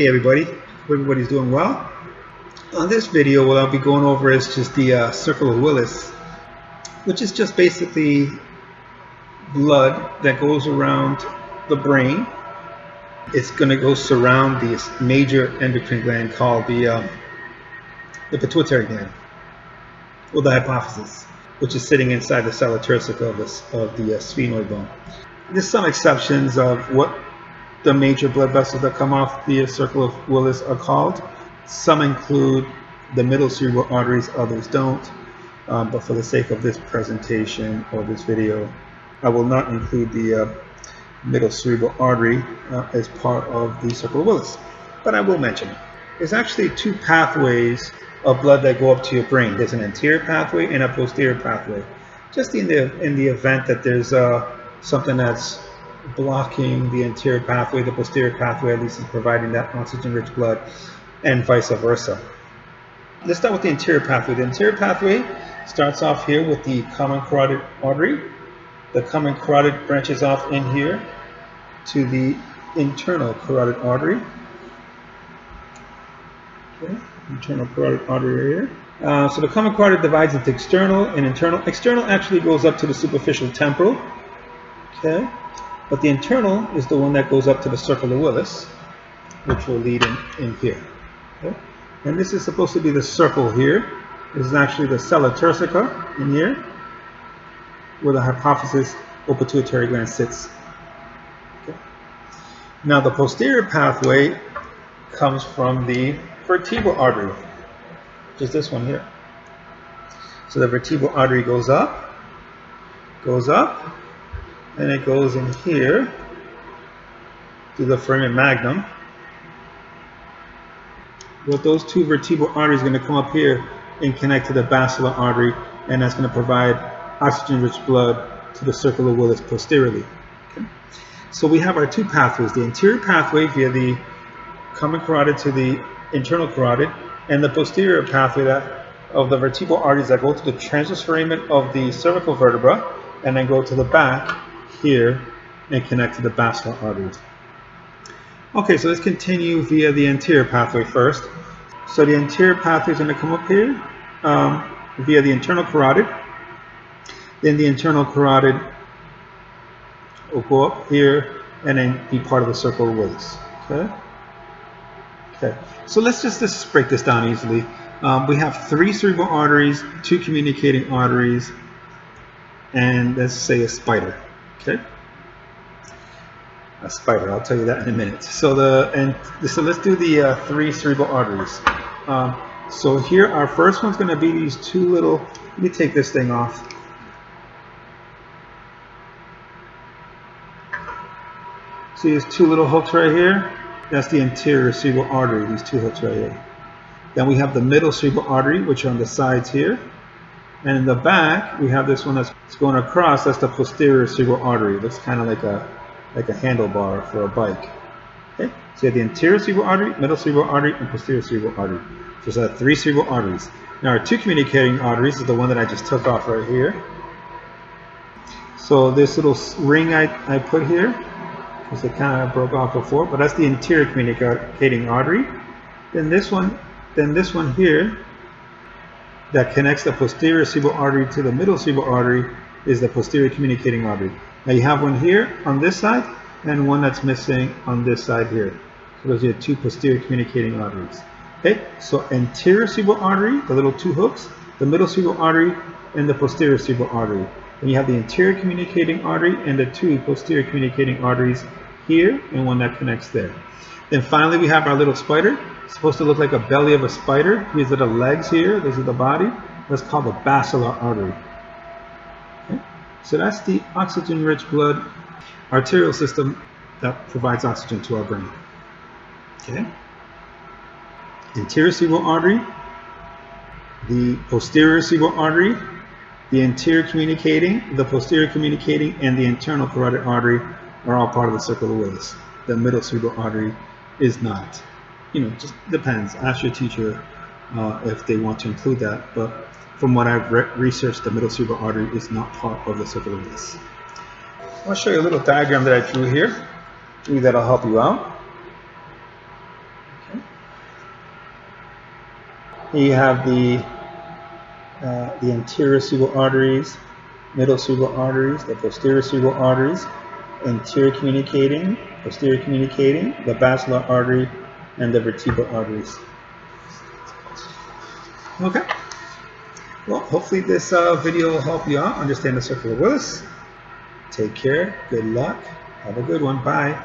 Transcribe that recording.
Hey everybody, hope everybody's doing well. On this video, what I'll be going over is just the circle of Willis, which is just basically blood that goes around the brain. It's going to go surround the major endocrine gland called the pituitary gland, or the hypophysis, which is sitting inside the sella turcica of the sphenoid bone. There's some exceptions of what the major blood vessels that come off the circle of Willis are called. Some include the middle cerebral arteries, others don't. But for the sake of this presentation or this video, I will not include the middle cerebral artery as part of the circle of Willis. But I will mention it. There's actually two pathways of blood that go up to your brain. There's an anterior pathway and a posterior pathway. Just in the event that there's something that's blocking the anterior pathway, the posterior pathway at least is providing that oxygen-rich blood, and vice versa. Let's start with the anterior pathway. The anterior pathway starts off here with the common carotid artery. The common carotid branches off in here to the internal carotid artery. Okay, internal carotid artery here. So the common carotid divides into external and internal. External actually goes up to the superficial temporal. Okay. But the internal is the one that goes up to the circle of Willis, which will lead in here. Okay? And this is supposed to be the circle here. This is actually the sella turcica in here, where the hypophysis or pituitary gland sits. Okay? Now the posterior pathway comes from the vertebral artery, which is this one here. So the vertebral artery goes up, and it goes in here to the Foramen Magnum. With those two vertebral arteries going to come up here and connect to the Basilar artery, and that's going to provide oxygen-rich blood to the circle of Willis posteriorly. Okay. So we have our two pathways, the anterior pathway via the common carotid to the internal carotid, and the posterior pathway of the vertebral arteries that go to the transverse foramen of the cervical vertebra, and then go to the back here and connect to the basilar arteries. Okay, so let's continue via the anterior pathway first. So the anterior pathway is going to come up here via the internal carotid. Then the internal carotid will go up here and then be part of the circle of Willis. Okay. So let's just break this down easily. We have 3 cerebral arteries, 2 communicating arteries, and let's say a spider. Okay, a spider. I'll tell you that in a minute. So let's do the 3 cerebral arteries. So here, our first one's going to be these 2 little. Let me take this thing off. See these 2 little hooks right here? That's the anterior cerebral artery. These 2 hooks right here. Then we have the middle cerebral artery, which are on the sides here. And in the back, we have this one that's going across. That's the posterior cerebral artery. It looks kind of like a handlebar for a bike. Okay, so you have the anterior cerebral artery, middle cerebral artery, and posterior cerebral artery. So it's 3 cerebral arteries. Now our 2 communicating arteries is the one that I just took off right here. So this little ring I put here, because it kind of broke off before, but that's the anterior communicating artery. Then this one here, that connects the posterior cerebral artery to the middle cerebral artery, is the posterior communicating artery. Now you have one here on this side and one that's missing on this side here. So those are your 2 posterior communicating arteries. Okay, so anterior cerebral artery, the little 2 hooks, the middle cerebral artery, and the posterior cerebral artery. Then you have the anterior communicating artery and the 2 posterior communicating arteries here, and one that connects there. Then finally we have our little spider. It's supposed to look like a belly of a spider. These are the legs here. This is the body. That's called the basilar artery. Okay. So that's the oxygen-rich blood arterial system that provides oxygen to our brain. Okay. Anterior cerebral artery, the posterior cerebral artery, the anterior communicating, the posterior communicating, and the internal carotid artery are all part of the circle of Willis. The middle cerebral artery is not. Just depends. Ask your teacher if they want to include that. But from what I've researched, the middle cerebral artery is not part of the circle of Willis. I'll show you a little diagram that I drew here. Maybe that'll help you out. Here you have the anterior cerebral arteries, middle cerebral arteries, the posterior cerebral arteries, anterior communicating, posterior communicating, the basilar artery, and the vertebral arteries. Okay. Well, hopefully this video will help you out understand the circle of Willis. Take care. Good luck. Have a good one. Bye.